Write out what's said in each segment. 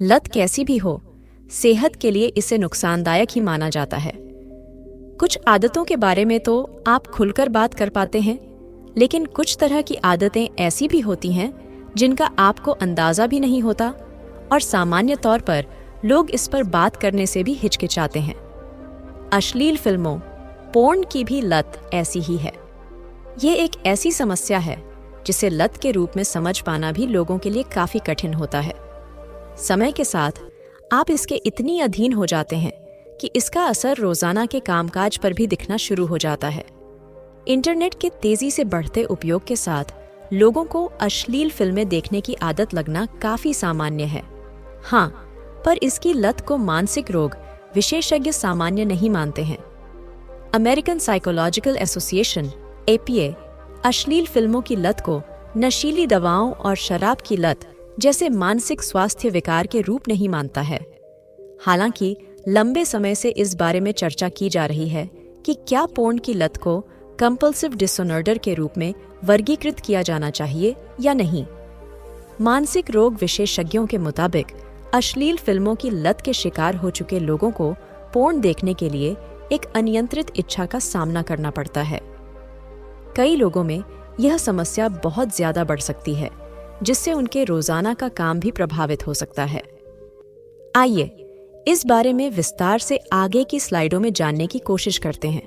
लत कैसी भी हो, सेहत के लिए इसे नुकसानदायक ही माना जाता है। कुछ आदतों के बारे में तो आप खुलकर बात कर पाते हैं, लेकिन कुछ तरह की आदतें ऐसी भी होती हैं जिनका आपको अंदाजा भी नहीं होता और सामान्य तौर पर लोग इस पर बात करने से भी हिचकिचाते हैं। अश्लील फिल्मों, पोर्न की भी लत ऐसी ही है। ये एक ऐसी समस्या है जिसे लत के रूप में समझ पाना भी लोगों के लिए काफी कठिन होता है। समय के साथ आप इसके इतनी अधीन हो जाते हैं कि इसका असर रोजाना के कामकाज पर भी दिखना शुरू हो जाता है। इंटरनेट के तेजी से बढ़ते उपयोग के साथ लोगों को अश्लील फिल्में देखने की आदत लगना काफी सामान्य है। हाँ, पर इसकी लत को मानसिक रोग विशेषज्ञ सामान्य नहीं मानते हैं। अमेरिकन साइकोलॉजिकल एसोसिएशन (APA) अश्लील फिल्मों की लत को नशीली दवाओं और शराब की लत जैसे मानसिक स्वास्थ्य विकार के रूप नहीं मानता है। हालांकि लंबे समय से इस बारे में चर्चा की जा रही है कि क्या पोर्न की लत को कंपल्सिव डिसऑर्डर के रूप में वर्गीकृत किया जाना चाहिए या नहीं। मानसिक रोग विशेषज्ञों के मुताबिक अश्लील फिल्मों की लत के शिकार हो चुके लोगों को पोर्न देखने के लिए एक अनियंत्रित इच्छा का सामना करना पड़ता है। कई लोगों में यह समस्या बहुत ज्यादा बढ़ सकती है, जिससे उनके रोजाना का काम भी प्रभावित हो सकता है। आइए इस बारे में विस्तार से आगे की स्लाइडों में जानने की कोशिश करते हैं।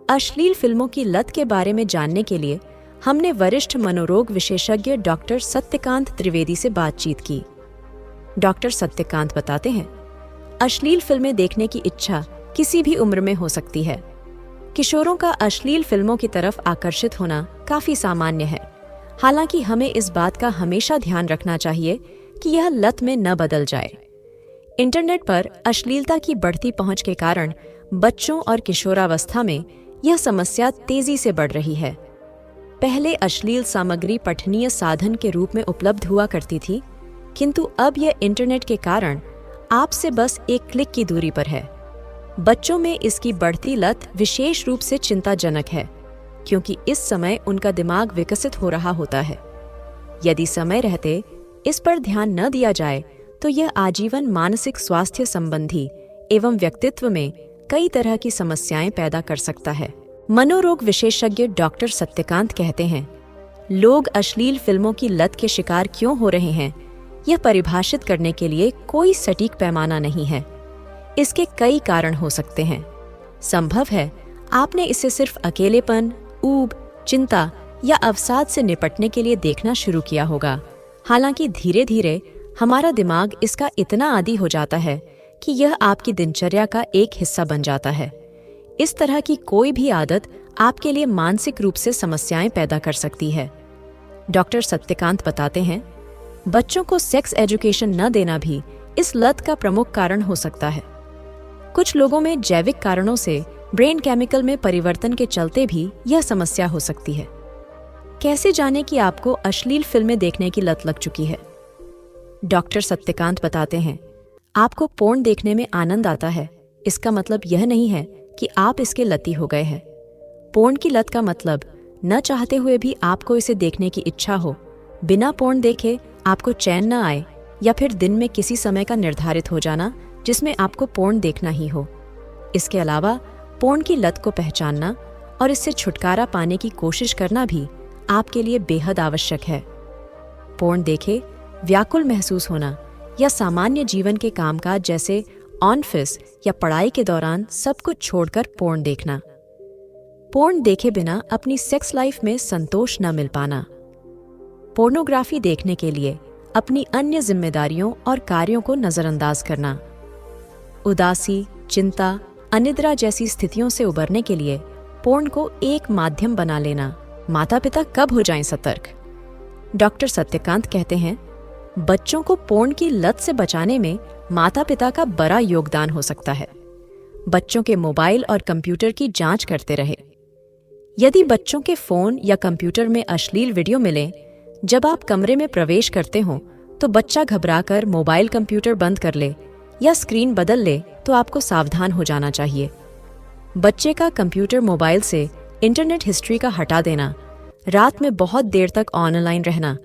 अश्लील फिल्मों की लत के बारे में जानने के लिए हमने वरिष्ठ मनोरोग विशेषज्ञ डॉक्टर सत्यकांत त्रिवेदी से बातचीत की। डॉक्टर सत्यकांत बताते हैं, अश्लील फिल्में देखने की इच्छा किसी भी उम्र में हो सकती है। किशोरों का अश्लील फिल्मों की तरफ आकर्षित होना काफी सामान्य है। हालांकि हमें इस बात का हमेशा ध्यान रखना चाहिए कि यह लत में न बदल जाए। इंटरनेट पर अश्लीलता की बढ़ती पहुंच के कारण बच्चों और किशोरावस्था में यह समस्या तेजी से बढ़ रही है। पहले अश्लील सामग्री पठनीय साधन के रूप में उपलब्ध हुआ करती थी, किंतु अब यह इंटरनेट के कारण आपसे बस एक क्लिक की दूरी पर है। बच्चों में इसकी बढ़ती लत विशेष रूप से चिंताजनक है, क्योंकि इस समय उनका दिमाग विकसित हो रहा होता है। यदि समय रहते इस पर ध्यान न दिया जाए तो यह आजीवन मानसिक स्वास्थ्य संबंधी एवं व्यक्तित्व में कई तरह की समस्याएं पैदा कर सकता है। मनोरोग विशेषज्ञ डॉक्टर सत्यकांत कहते हैं, लोग अश्लील फिल्मों की लत के शिकार क्यों हो रहे हैं, यह परिभाषित करने के लिए कोई सटीक पैमाना नहीं है। इसके कई कारण हो सकते हैं। संभव है आपने इसे सिर्फ अकेलेपन, ऊब, चिंता या अवसाद से निपटने के लिए देखना शुरू किया होगा। हालांकि धीरे धीरे हमारा दिमाग इसका इतना आदी हो जाता है कि यह आपकी दिनचर्या का एक हिस्सा बन जाता है। इस तरह की कोई भी आदत आपके लिए मानसिक रूप से समस्याएं पैदा कर सकती है। डॉक्टर सत्यकांत बताते हैं, बच्चों को सेक्स एजुकेशन न देना भी इस लत का प्रमुख कारण हो सकता है। कुछ लोगों में जैविक कारणों से ब्रेन केमिकल में परिवर्तन के चलते भी यह समस्या हो सकती है। कैसे जाने कि आपको अश्लील फिल्में देखने की लत लग चुकी है? डॉक्टर सत्यकांत बताते हैं, आपको पोर्न देखने में आनंद आता है, इसका मतलब यह नहीं है कि आप इसके लती हो गए हैं। पोर्न की लत का मतलब न चाहते हुए भी आपको इसे देखने की इच्छा हो, बिना पोर्न देखे आपको चैन न आए, या फिर दिन में किसी समय का निर्धारित हो जाना जिसमें आपको पोर्न देखना ही हो। इसके अलावा पोर्न की लत को पहचानना और इससे छुटकारा पाने की कोशिश करना भी आपके लिए बेहद आवश्यक है। पोर्न देखे व्याकुल महसूस होना या सामान्य जीवन के कामकाज जैसे ऑफिस या पढ़ाई के दौरान सब कुछ छोड़कर पोर्न देखना। पोर्न देखे बिना अपनी सेक्स लाइफ में संतोष न मिल पाना। पोर्नोग्राफी देखने के लिए अपनी अन्य जिम्मेदारियों और कार्यों को नजरअंदाज करना। उदासी, चिंता, अनिद्रा जैसी स्थितियों से उबरने के लिए पोर्न को एक माध्यम बना लेना। माता पिता कब हो जाएं सतर्क? डॉक्टर सत्यकांत कहते हैं, बच्चों को पोर्न की लत से बचाने में माता पिता का बड़ा योगदान हो सकता है। बच्चों के मोबाइल और कंप्यूटर की जांच करते रहे। यदि बच्चों के फोन या कंप्यूटर में अश्लील वीडियो मिले, जब आप कमरे में प्रवेश करते हो तो बच्चा घबराकर मोबाइल कंप्यूटर बंद कर ले या स्क्रीन बदल ले तो आपको सावधान हो जाना चाहिए। बच्चे का कंप्यूटर मोबाइल से इंटरनेट हिस्ट्री का हटा देना, रात में बहुत देर तक ऑनलाइन रहना,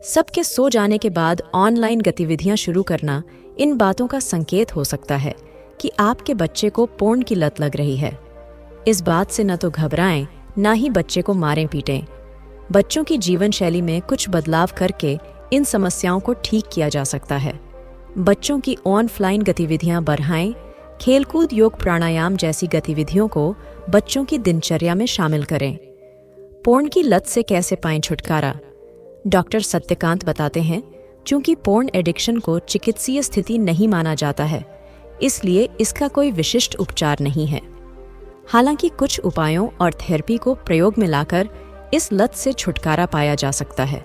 सबके सो जाने के बाद ऑनलाइन गतिविधियां शुरू करना इन बातों का संकेत हो सकता है कि आपके बच्चे को पोर्न की लत लग रही है। इस बात से न तो घबराएं, ना ही बच्चे को मारें पीटें। बच्चों की जीवन शैली में कुछ बदलाव करके इन समस्याओं को ठीक किया जा सकता है। बच्चों की ऑनलाइन गतिविधियां बढ़ाएं, खेलकूद, योग, प्राणायाम जैसी गतिविधियों को बच्चों की दिनचर्या में शामिल करें। पोर्न की लत से कैसे पाएं छुटकारा? डॉक्टर सत्यकांत बताते हैं, चूंकि पोर्न एडिक्शन को चिकित्सीय स्थिति नहीं माना जाता है, इसलिए इसका कोई विशिष्ट उपचार नहीं है। हालांकि कुछ उपायों और थेरेपी को प्रयोग में लाकर इस लत से छुटकारा पाया जा सकता है।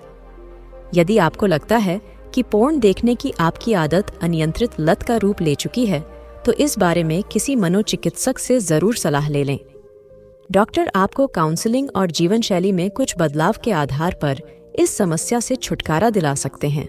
यदि आपको लगता है कि पोर्न देखने की आपकी आदत अनियंत्रित लत का रूप ले चुकी है, तो इस बारे में किसी मनोचिकित्सक से जरूर सलाह ले लें। डॉक्टर आपको काउंसलिंग और जीवन शैली में कुछ बदलाव के आधार पर इस समस्या से छुटकारा दिला सकते हैं।